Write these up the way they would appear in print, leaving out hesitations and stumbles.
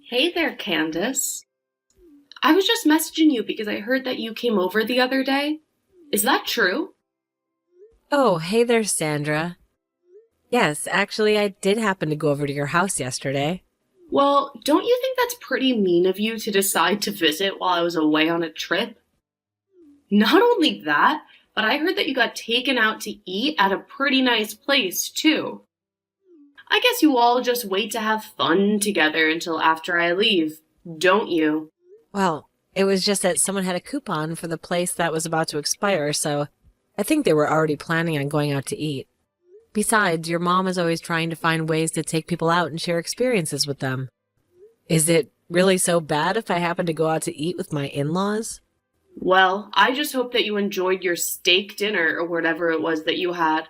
Hey there, Candace. I was just messaging you because I heard that you came over the other day. Is that true? Oh, hey there, Sandra. Yes, actually, I did happen to go over to your house yesterday. Well, don't you think that's pretty mean of you to decide to visit while I was away on a trip? Not only that, but I heard that you got taken out to eat at a pretty nice place, too. I guess you all just wait to have fun together until after I leave, don't you? Well, it was just that someone had a coupon for the place that was about to expire, so I think they were already planning on going out to eat. Besides, your mom is always trying to find ways to take people out and share experiences with them. Is it really so bad if I happen to go out to eat with my in-laws? Well, I just hope that you enjoyed your steak dinner or whatever it was that you had.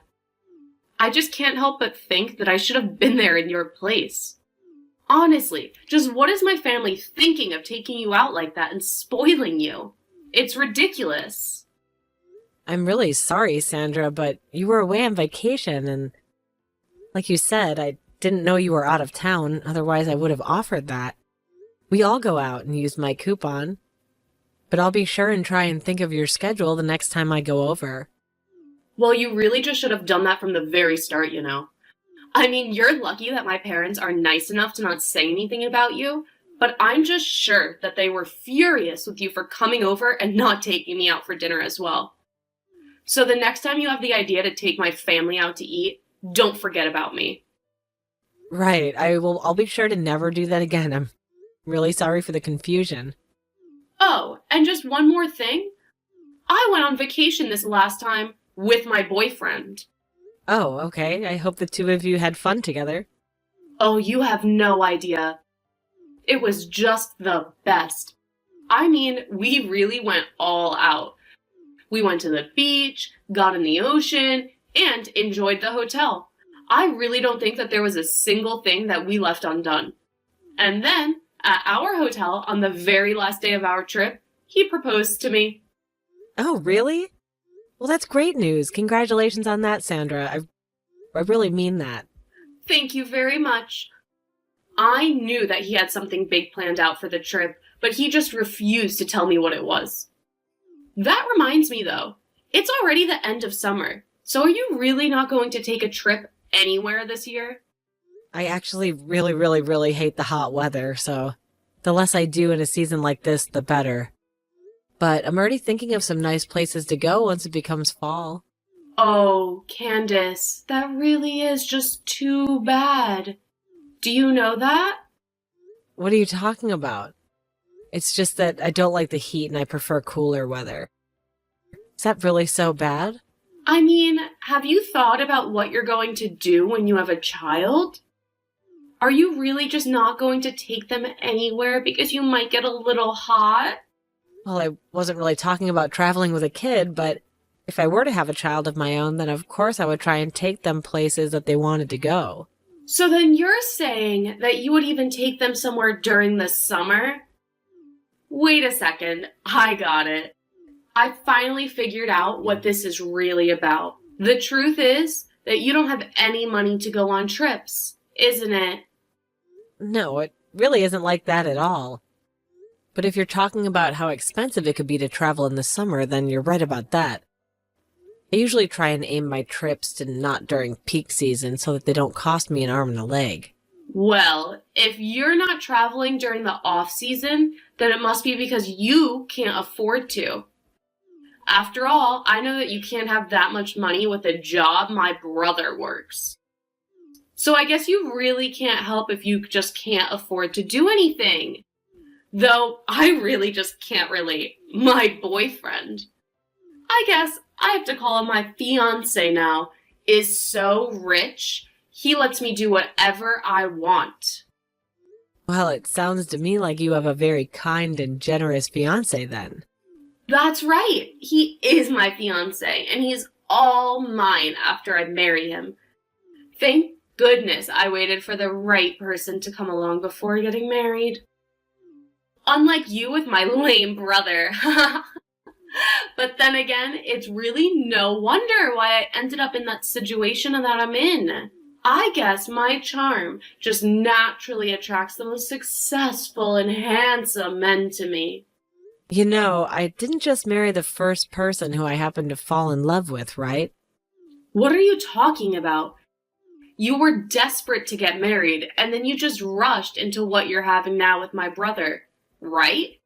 I just can't help but think that I should have been there in your place. Honestly, just what is my family thinking of taking you out like that and spoiling you? It's ridiculous. I'm really sorry, Sandra, but you were away on vacation, and like you said, I didn't know you were out of town, otherwise I would have offered that. We all go out and use my coupon, but I'll be sure and try and think of your schedule the next time I go over. Well, you really just should have done that from the very start, you know. I mean, you're lucky that my parents are nice enough to not say anything about you, but I'm just sure that they were furious with you for coming over and not taking me out for dinner as well. So the next time you have the idea to take my family out to eat, don't forget about me. Right, I'll be sure to never do that again. I'm really sorry for the confusion. Oh, and just one more thing. I went on vacation this last time with my boyfriend. Oh, okay. I hope the two of you had fun together. Oh, you have no idea. It was just the best. I mean, we really went all out. We went to the beach, got in the ocean, and enjoyed the hotel. I really don't think that there was a single thing that we left undone. And then, at our hotel, on the very last day of our trip, he proposed to me. Oh, really? Well, that's great news. Congratulations on that, Sandra. I really mean that. Thank you very much. I knew that he had something big planned out for the trip, but he just refused to tell me what it was. That reminds me, though, it's already the end of summer, so are you really not going to take a trip anywhere this year? I actually really, really, really hate the hot weather, so the less I do in a season like this, the better. But I'm already thinking of some nice places to go once it becomes fall. Oh, Candace, that really is just too bad. Do you know that? What are you talking about? It's just that I don't like the heat and I prefer cooler weather. Is that really so bad? I mean, have you thought about what you're going to do when you have a child? Are you really just not going to take them anywhere because you might get a little hot? Well, I wasn't really talking about traveling with a kid, but if I were to have a child of my own, then of course I would try and take them places that they wanted to go. So then you're saying that you would even take them somewhere during the summer? Wait a second, I got it. I finally figured out what this is really about. The truth is that you don't have any money to go on trips, isn't it? No, it really isn't like that at all. But if you're talking about how expensive it could be to travel in the summer, then you're right about that. I usually try and aim my trips to not during peak season so that they don't cost me an arm and a leg. Well, if you're not traveling during the off season, then it must be because you can't afford to. After all, I know that you can't have that much money with a job my brother works. So I guess you really can't help if you just can't afford to do anything. Though I really just can't relate. My boyfriend, I guess I have to call him my fiance now, is so rich, he lets me do whatever I want. Well, it sounds to me like you have a very kind and generous fiance then. That's right. He is my fiance, and he's all mine after I marry him. Thank goodness I waited for the right person to come along before getting married. Unlike you with my lame brother. But then again, it's really no wonder why I ended up in that situation that I'm in. I guess my charm just naturally attracts the most successful and handsome men to me. You know, I didn't just marry the first person who I happened to fall in love with, right? What are you talking about? You were desperate to get married, and then you just rushed into what you're having now with my brother, right?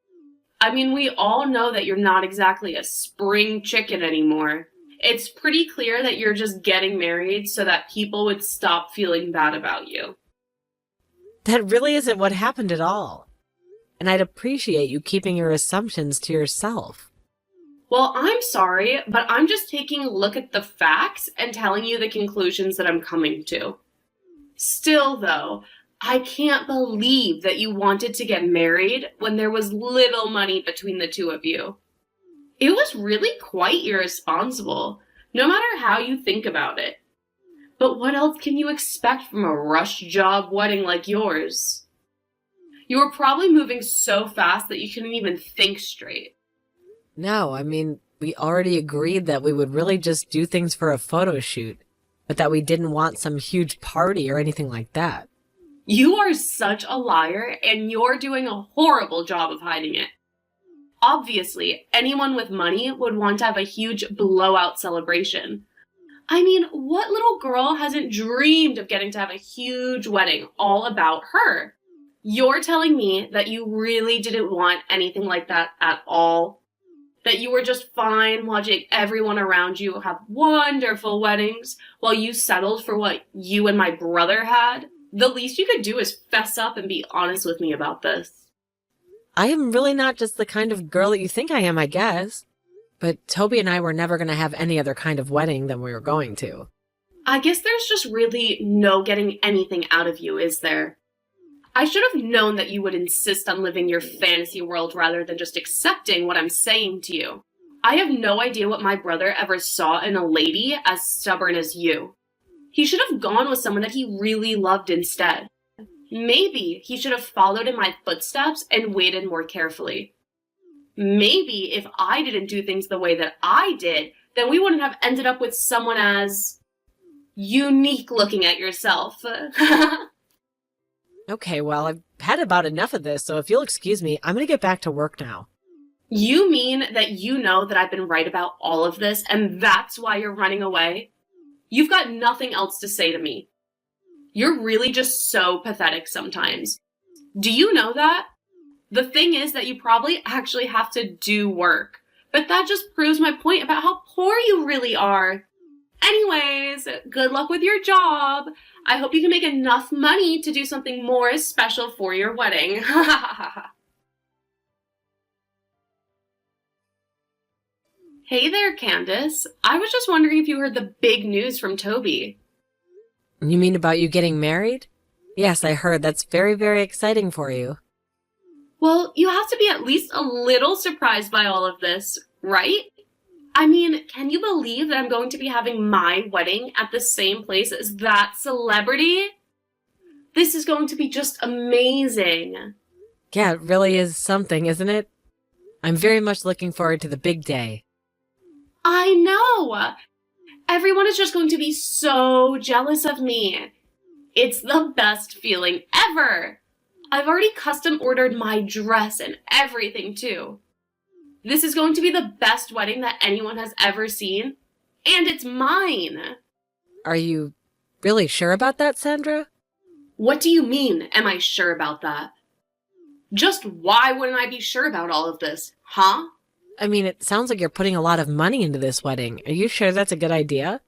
I mean, we all know that you're not exactly a spring chicken anymore. It's pretty clear that you're just getting married so that people would stop feeling bad about you. That really isn't what happened at all. And I'd appreciate you keeping your assumptions to yourself. Well, I'm sorry, but I'm just taking a look at the facts and telling you the conclusions that I'm coming to. Still, though, I can't believe that you wanted to get married when there was little money between the two of you. It was really quite irresponsible, no matter how you think about it. But what else can you expect from a rush job wedding like yours? You were probably moving so fast that you couldn't even think straight. No, I mean, we already agreed that we would really just do things for a photo shoot, but that we didn't want some huge party or anything like that. You are such a liar, and you're doing a horrible job of hiding it. Obviously, anyone with money would want to have a huge blowout celebration. I mean, what little girl hasn't dreamed of getting to have a huge wedding all about her? You're telling me that you really didn't want anything like that at all? That you were just fine watching everyone around you have wonderful weddings while you settled for what you and my brother had? The least you could do is fess up and be honest with me about this. I am really not just the kind of girl that you think I am, I guess. But Toby and I were never going to have any other kind of wedding than we were going to. I guess there's just really no getting anything out of you, is there? I should have known that you would insist on living your fantasy world rather than just accepting what I'm saying to you. I have no idea what my brother ever saw in a lady as stubborn as you. He should have gone with someone that he really loved instead. Maybe he should have followed in my footsteps and waited more carefully. Maybe if I didn't do things the way that I did, then we wouldn't have ended up with someone as unique looking at yourself. Okay, well, I've had about enough of this, so if you'll excuse me, I'm going to get back to work now. You mean that you know that I've been right about all of this, and that's why you're running away? You've got nothing else to say to me. You're really just so pathetic sometimes. Do you know that? The thing is that you probably actually have to do work, but that just proves my point about how poor you really are. Anyways, good luck with your job. I hope you can make enough money to do something more special for your wedding. Hey there, Candace. I was just wondering if you heard the big news from Toby. You mean about you getting married? Yes, I heard. That's very, very exciting for you. Well, you have to be at least a little surprised by all of this, right? I mean, can you believe that I'm going to be having my wedding at the same place as that celebrity? This is going to be just amazing. Yeah, it really is something, isn't it? I'm very much looking forward to the big day. I know! Everyone is just going to be so jealous of me. It's the best feeling ever. I've already custom ordered my dress and everything too. This is going to be the best wedding that anyone has ever seen, and it's mine. Are you really sure about that, Sandra? What do you mean, am I sure about that? Just why wouldn't I be sure about all of this, huh? I mean, it sounds like you're putting a lot of money into this wedding. Are you sure that's a good idea?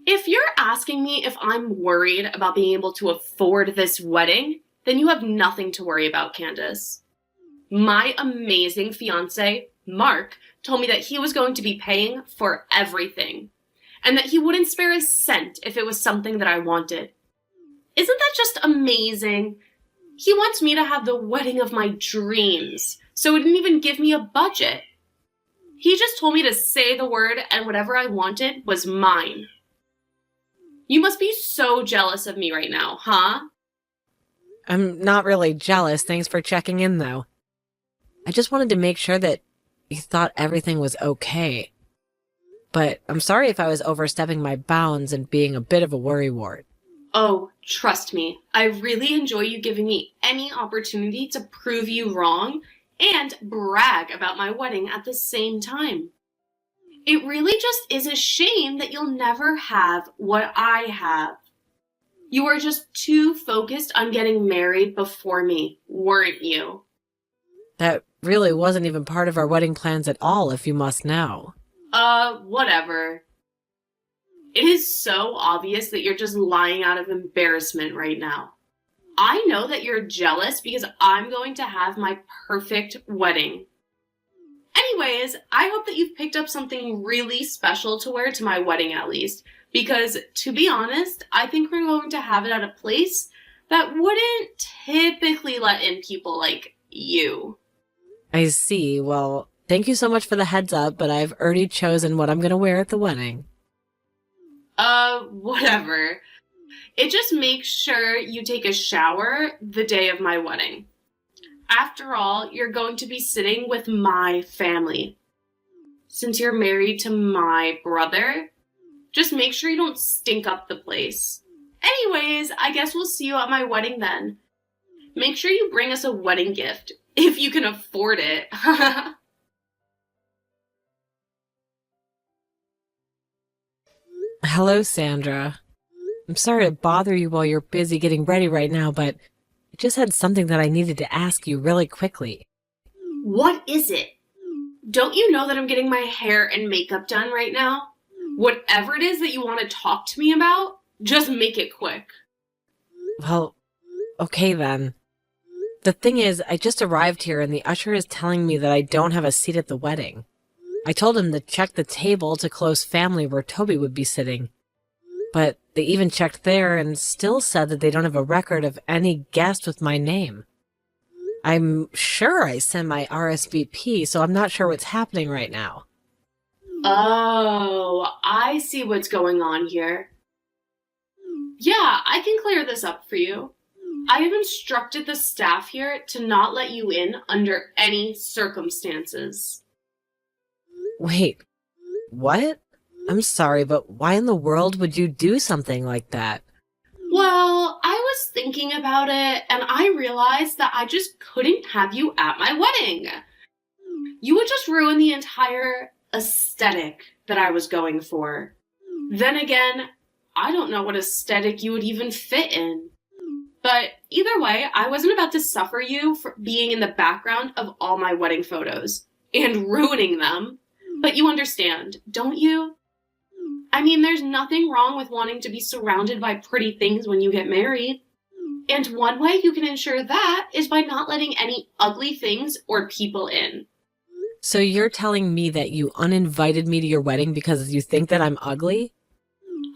If you're asking me if I'm worried about being able to afford this wedding, then you have nothing to worry about, Candace. My amazing fiancé, Mark, told me that he was going to be paying for everything, and that he wouldn't spare a cent if it was something that I wanted. Isn't that just amazing? He wants me to have the wedding of my dreams, so he didn't even give me a budget. He just told me to say the word, and whatever I wanted was mine. You must be so jealous of me right now, huh? I'm not really jealous. Thanks for checking in, though. I just wanted to make sure that you thought everything was okay. But I'm sorry if I was overstepping my bounds and being a bit of a worrywart. Oh, trust me, I really enjoy you giving me any opportunity to prove you wrong and brag about my wedding at the same time. It really just is a shame that you'll never have what I have. You were just too focused on getting married before me, weren't you? That really wasn't even part of our wedding plans at all, if you must know. Whatever. It is so obvious that you're just lying out of embarrassment right now. I know that you're jealous because I'm going to have my perfect wedding. Anyways, I hope that you've picked up something really special to wear to my wedding at least. Because, to be honest, I think we're going to have it at a place that wouldn't typically let in people like you. I see. Well, thank you so much for the heads up, but I've already chosen what I'm going to wear at the wedding. Whatever. It just makes sure you take a shower the day of my wedding. After all, you're going to be sitting with my family. Since you're married to my brother, just make sure you don't stink up the place. Anyways, I guess we'll see you at my wedding then. Make sure you bring us a wedding gift, if you can afford it. Hello, Sandra. I'm sorry to bother you while you're busy getting ready right now, but I just had something that I needed to ask you really quickly. What is it? Don't you know that I'm getting my hair and makeup done right now? Whatever it is that you want to talk to me about, just make it quick. Well, okay then. The thing is, I just arrived here and the usher is telling me that I don't have a seat at the wedding. I told him to check the table to close family where Toby would be sitting. But they even checked there and still said that they don't have a record of any guest with my name. I'm sure I sent my RSVP, so I'm not sure what's happening right now. Oh, I see what's going on here. Yeah, I can clear this up for you. I have instructed the staff here to not let you in under any circumstances. Wait, what? I'm sorry, but why in the world would you do something like that? Well, I was thinking about it, and I realized that I just couldn't have you at my wedding. You would just ruin the entire aesthetic that I was going for. Then again, I don't know what aesthetic you would even fit in. But either way, I wasn't about to suffer you for being in the background of all my wedding photos and ruining them. But you understand, don't you? I mean, there's nothing wrong with wanting to be surrounded by pretty things when you get married. And one way you can ensure that is by not letting any ugly things or people in. So you're telling me that you uninvited me to your wedding because you think that I'm ugly?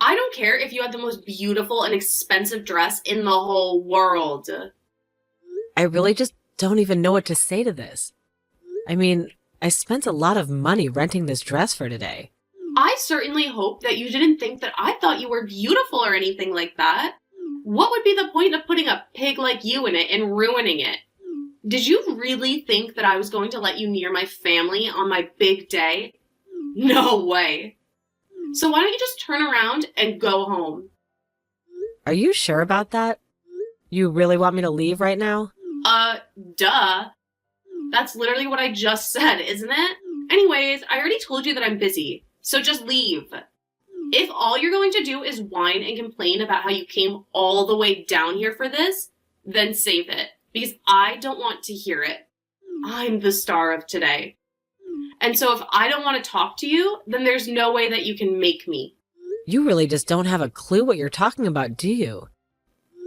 I don't care if you had the most beautiful and expensive dress in the whole world. I really just don't even know what to say to this. I mean, I spent a lot of money renting this dress for today. I certainly hope that you didn't think that I thought you were beautiful or anything like that. What would be the point of putting a pig like you in it and ruining it? Did you really think that I was going to let you near my family on my big day? No way. So why don't you just turn around and go home? Are you sure about that? You really want me to leave right now? Duh. That's literally what I just said, isn't it? Anyways, I already told you that I'm busy, so just leave. If all you're going to do is whine and complain about how you came all the way down here for this, then save it, because I don't want to hear it. I'm the star of today. And so if I don't want to talk to you, then there's no way that you can make me. You really just don't have a clue what you're talking about, do you?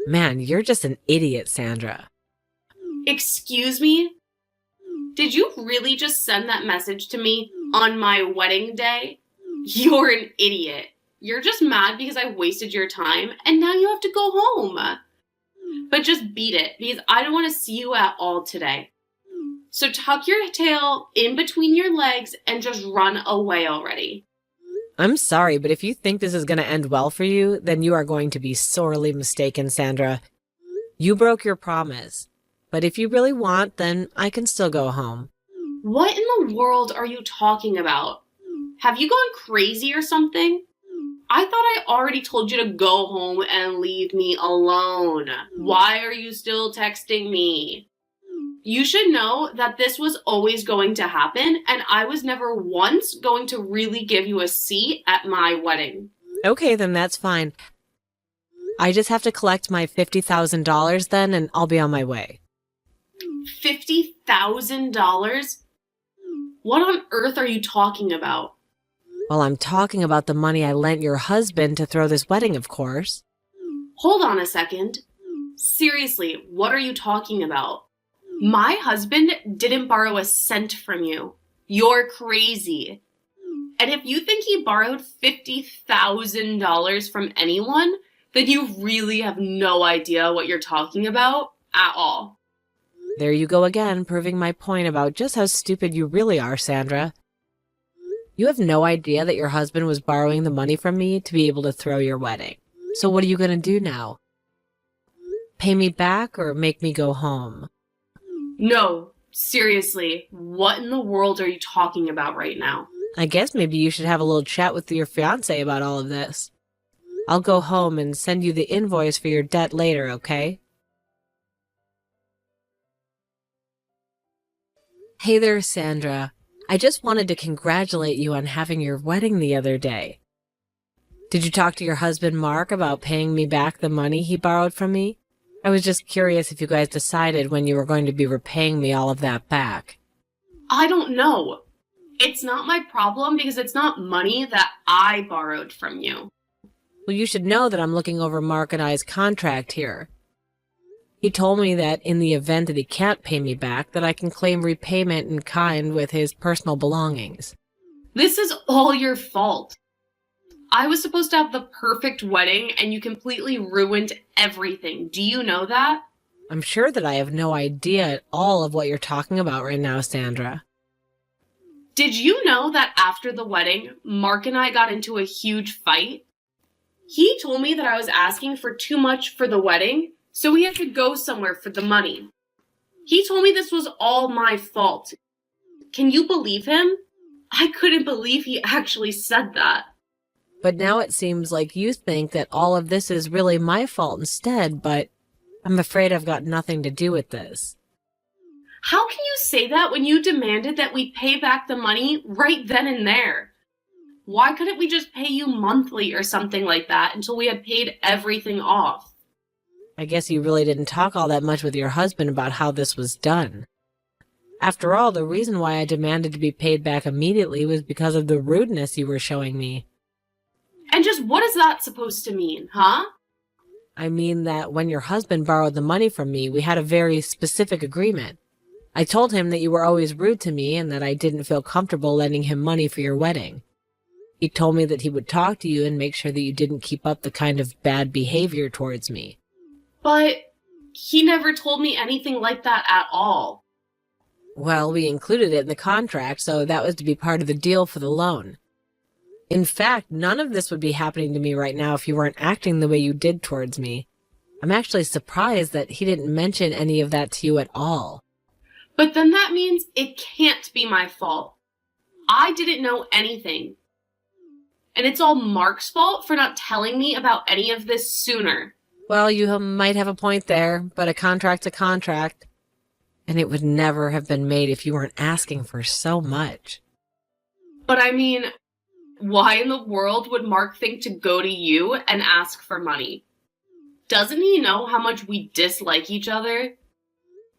Man, you're just an idiot, Sandra. Excuse me? Did you really just send that message to me on my wedding day? You're an idiot. You're just mad because I wasted your time and now you have to go home. But just beat it because I don't want to see you at all today. So tuck your tail in between your legs and just run away already. I'm sorry, but if you think this is going to end well for you, then you are going to be sorely mistaken, Sandra. You broke your promise. But if you really want, then I can still go home. What in the world are you talking about? Have you gone crazy or something? I thought I already told you to go home and leave me alone. Why are you still texting me? You should know that this was always going to happen, and I was never once going to really give you a seat at my wedding. Okay, then that's fine. I just have to collect my $50,000 then, and I'll be on my way. $50,000? What on earth are you talking about? Well, I'm talking about the money I lent your husband to throw this wedding, of course. Hold on a second. Seriously, what are you talking about? My husband didn't borrow a cent from you. You're crazy. And if you think he borrowed $50,000 from anyone, then you really have no idea what you're talking about at all. There you go again, proving my point about just how stupid you really are, Sandra. You have no idea that your husband was borrowing the money from me to be able to throw your wedding. So what are you going to do now? Pay me back or make me go home? No, seriously, what in the world are you talking about right now? I guess maybe you should have a little chat with your fiancé about all of this. I'll go home and send you the invoice for your debt later, okay? Hey there, Sandra. I just wanted to congratulate you on having your wedding the other day. Did you talk to your husband, Mark, about paying me back the money he borrowed from me? I was just curious if you guys decided when you were going to be repaying me all of that back. I don't know. It's not my problem because it's not money that I borrowed from you. Well, you should know that I'm looking over Mark and I's contract here. He told me that in the event that he can't pay me back, that I can claim repayment in kind with his personal belongings. This is all your fault. I was supposed to have the perfect wedding and you completely ruined everything. Do you know that? I'm sure that I have no idea at all of what you're talking about right now, Sandra. Did you know that after the wedding, Mark and I got into a huge fight? He told me that I was asking for too much for the wedding, so we had to go somewhere for the money. He told me this was all my fault. Can you believe him? I couldn't believe he actually said that. But now it seems like you think that all of this is really my fault instead, but I'm afraid I've got nothing to do with this. How can you say that when you demanded that we pay back the money right then and there? Why couldn't we just pay you monthly or something like that until we had paid everything off? I guess you really didn't talk all that much with your husband about how this was done. After all, the reason why I demanded to be paid back immediately was because of the rudeness you were showing me. And just what is that supposed to mean, huh? I mean that when your husband borrowed the money from me, we had a very specific agreement. I told him that you were always rude to me and that I didn't feel comfortable lending him money for your wedding. He told me that he would talk to you and make sure that you didn't keep up the kind of bad behavior towards me. But he never told me anything like that at all. Well, we included it in the contract, so that was to be part of the deal for the loan. In fact, none of this would be happening to me right now if you weren't acting the way you did towards me. I'm actually surprised that he didn't mention any of that to you at all. But then that means it can't be my fault. I didn't know anything. And it's all Mark's fault for not telling me about any of this sooner. Well, you might have a point there, but a contract's a contract. And it would never have been made if you weren't asking for so much. But I mean, why in the world would Mark think to go to you and ask for money? Doesn't he know how much we dislike each other?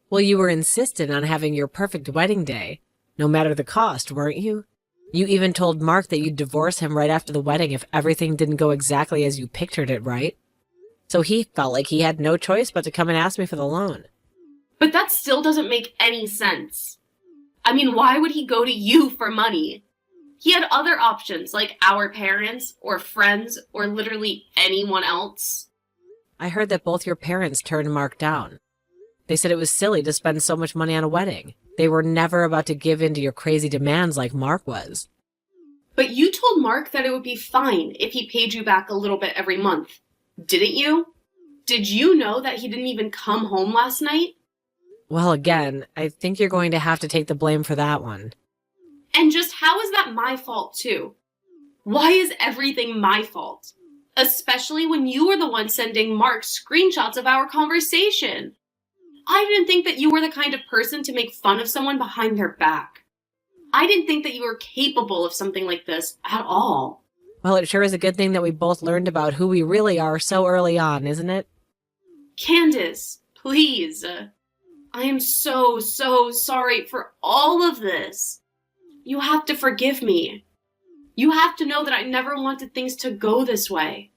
Well, you were insistent on having your perfect wedding day, no matter the cost, weren't you? You even told Mark that you'd divorce him right after the wedding if everything didn't go exactly as you pictured it, right? So he felt like he had no choice but to come and ask me for the loan. But that still doesn't make any sense. I mean, why would he go to you for money? He had other options, like our parents, or friends, or literally anyone else. I heard that both your parents turned Mark down. They said it was silly to spend so much money on a wedding. They were never about to give in to your crazy demands like Mark was. But you told Mark that it would be fine if he paid you back a little bit every month. Didn't you? Did you know that he didn't even come home last night? Well, again, I think you're going to have to take the blame for that one. And just how is that my fault too? Why is everything my fault? Especially when you were the one sending Mark screenshots of our conversation. I didn't think that you were the kind of person to make fun of someone behind their back. I didn't think that you were capable of something like this at all. Well, it sure is a good thing that we both learned about who we really are so early on, isn't it? Candace, please. I am so sorry for all of this. You have to forgive me. You have to know that I never wanted things to go this way.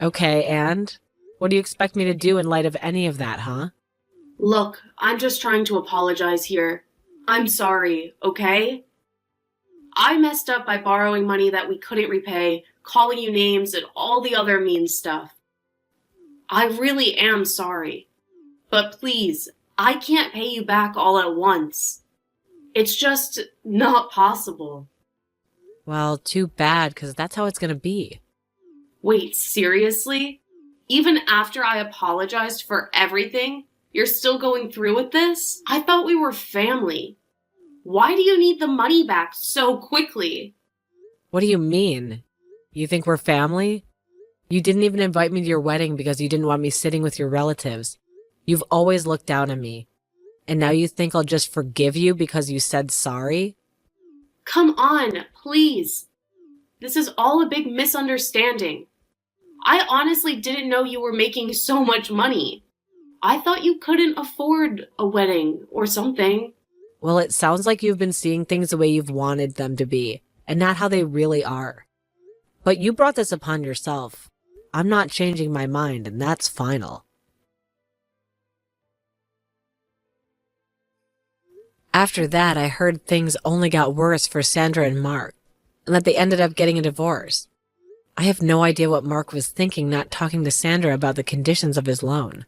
Okay, and? What do you expect me to do in light of any of that, huh? Look, I'm just trying to apologize here. I'm sorry, okay? I messed up by borrowing money that we couldn't repay, calling you names, and all the other mean stuff. I really am sorry. But please, I can't pay you back all at once. It's just not possible. Well, too bad, because that's how it's going to be. Wait, seriously? Even after I apologized for everything, you're still going through with this? I thought we were family. Why do you need the money back so quickly? What do you mean? You think we're family? You didn't even invite me to your wedding because you didn't want me sitting with your relatives. You've always looked down on me. And now you think I'll just forgive you because you said sorry? Come on, please. This is all a big misunderstanding. I honestly didn't know you were making so much money. I thought you couldn't afford a wedding or something. Well, it sounds like you've been seeing things the way you've wanted them to be, and not how they really are. But you brought this upon yourself. I'm not changing my mind, and that's final. After that, I heard things only got worse for Sandra and Mark, and that they ended up getting a divorce. I have no idea what Mark was thinking not talking to Sandra about the conditions of his loan.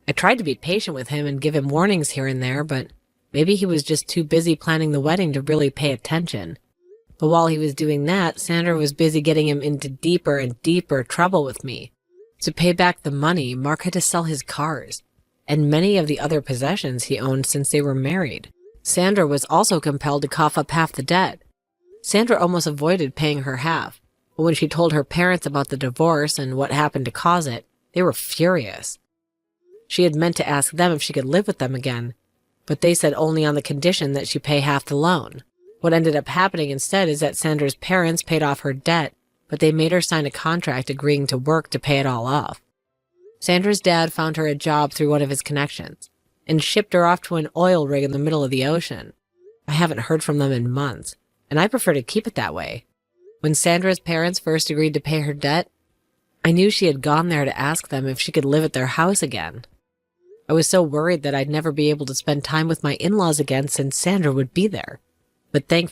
I tried to be patient with him and give him warnings here and there, but maybe he was just too busy planning the wedding to really pay attention. But while he was doing that, Sandra was busy getting him into deeper and deeper trouble with me. To pay back the money, Mark had to sell his cars, and many of the other possessions he owned since they were married. Sandra was also compelled to cough up half the debt. Sandra almost avoided paying her half, but when she told her parents about the divorce and what happened to cause it, they were furious. She had meant to ask them if she could live with them again, but they said only on the condition that she pay half the loan. What ended up happening instead is that Sandra's parents paid off her debt, but they made her sign a contract agreeing to work to pay it all off. Sandra's dad found her a job through one of his connections, and shipped her off to an oil rig in the middle of the ocean. I haven't heard from them in months, and I prefer to keep it that way. When Sandra's parents first agreed to pay her debt, I knew she had gone there to ask them if she could live at their house again. I was so worried that I'd never be able to spend time with my in-laws again since Sandra would be there. But thankfully,